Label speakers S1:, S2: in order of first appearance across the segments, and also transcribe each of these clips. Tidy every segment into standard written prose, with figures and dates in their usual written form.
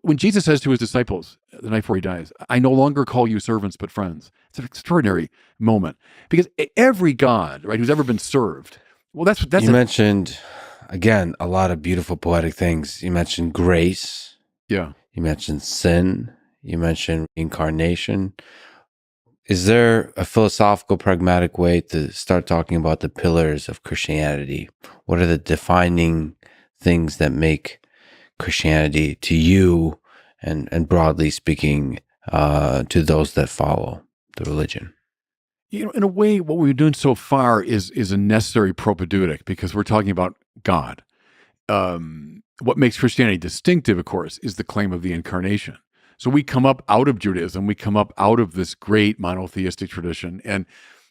S1: When Jesus says to his disciples the night before he dies, I no longer call you servants, but friends. It's an extraordinary moment because every God, right, who's ever been served, well, that's
S2: You mentioned, again, a lot of beautiful poetic things. You mentioned grace.
S1: Yeah.
S2: You mentioned sin. You mentioned incarnation. Is there a philosophical, pragmatic way to start talking about the pillars of Christianity? What are the defining things that make Christianity to you and broadly speaking, to those that follow the religion?
S1: In a way, what we've been doing so far is a necessary propedeutic because we're talking about God. What makes Christianity distinctive, of course, is the claim of the Incarnation. So we come up out of Judaism, we come up out of this great monotheistic tradition, and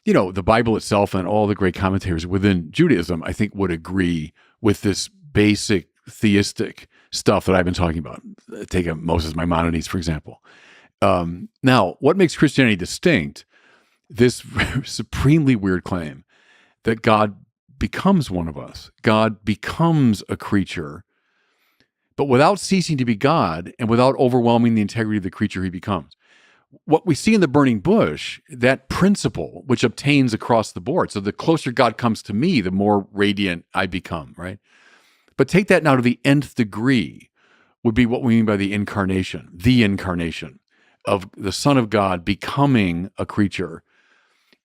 S1: the Bible itself and all the great commentators within Judaism, I think, would agree with this basic theistic stuff that I've been talking about. Take Moses Maimonides, for example. Now, what makes Christianity distinct? This supremely weird claim that God becomes one of us. God becomes a creature, but without ceasing to be God and without overwhelming the integrity of the creature he becomes. What we see in the burning bush, that principle which obtains across the board. So the closer God comes to me, the more radiant I become, right? But take that now to the nth degree would be what we mean by the incarnation of the Son of God becoming a creature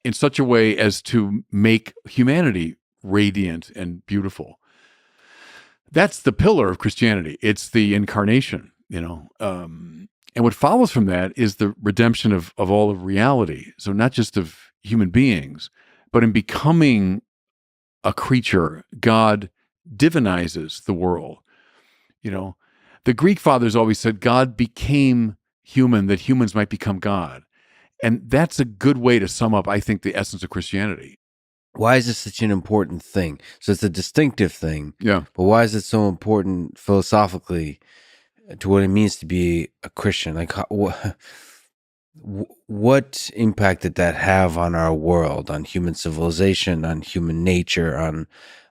S1: in such a way as to make humanity radiant and beautiful. That's the pillar of Christianity. It's the incarnation, and what follows from that is the redemption of all of reality. So not just of human beings, but in becoming a creature, God divinizes the world. The Greek fathers always said God became human that humans might become God. And that's a good way to sum up, I think, the essence of Christianity.
S2: Why is this such an important thing? So it's a distinctive thing.
S1: Yeah.
S2: But why is it so important philosophically to what it means to be a Christian? Like, what impact did that have on our world, on human civilization, on human nature, on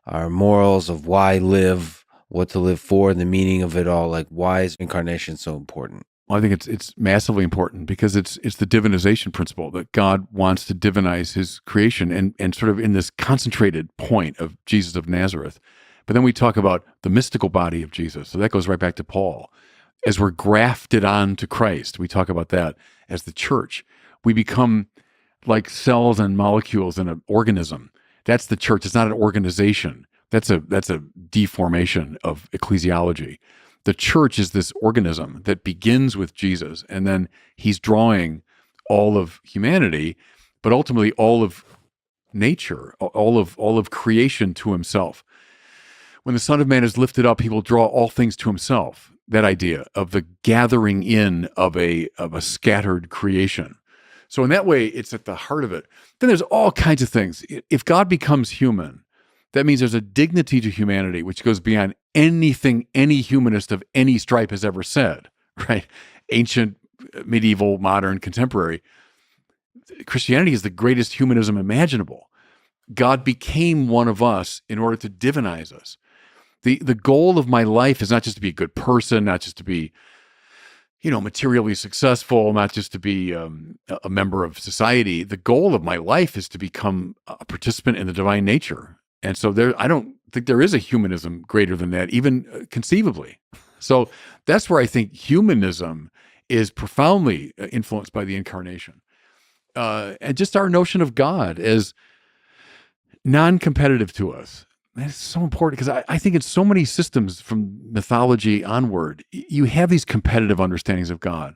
S2: our morals of why live, what to live for, the meaning of it all? Like, why is incarnation so important?
S1: Well, I think it's massively important because it's the divinization principle that God wants to divinize his creation and sort of in this concentrated point of Jesus of Nazareth. But then we talk about the mystical body of Jesus. So that goes right back to Paul. As we're grafted onto Christ, we talk about that as the church. We become like cells and molecules in an organism. That's the church. It's not an organization. That's a deformation of ecclesiology. The church is this organism that begins with Jesus, and then he's drawing all of humanity, but ultimately all of nature, all of creation to himself. When the Son of Man is lifted up, he will draw all things to himself. That idea of the gathering in of a scattered creation. So in that way, it's at the heart of it. Then there's all kinds of things. If God becomes human, that means there's a dignity to humanity which goes beyond anything any humanist of any stripe has ever said, right? Ancient, medieval, modern, contemporary. Christianity is the greatest humanism imaginable. God became one of us in order to divinize us. The goal of my life is not just to be a good person, not just to be, materially successful, not just to be a member of society. The goal of my life is to become a participant in the divine nature. And so I don't think there is a humanism greater than that, even conceivably. So that's where I think humanism is profoundly influenced by the incarnation. And just our notion of God as non-competitive to us. That's so important because I think in so many systems from mythology onward, you have these competitive understandings of God.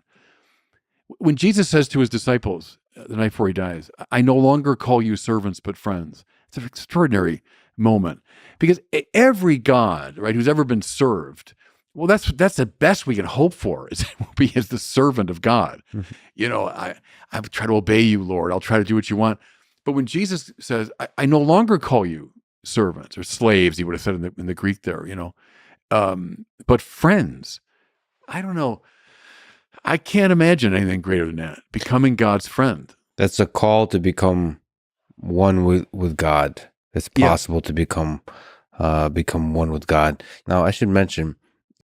S1: When Jesus says to his disciples the night before he dies, I no longer call you servants, but friends. It's an extraordinary moment because every God, right, who's ever been served, well, that's the best we can hope for is be as the servant of God. Mm-hmm. I try to obey you, Lord. I'll try to do what you want. But when Jesus says, I no longer call you servants or slaves, he would have said in the Greek there, but friends, I don't know. I can't imagine anything greater than that, becoming God's friend.
S2: That's a call to become one with God. It's possible to become one with God. Now, I should mention,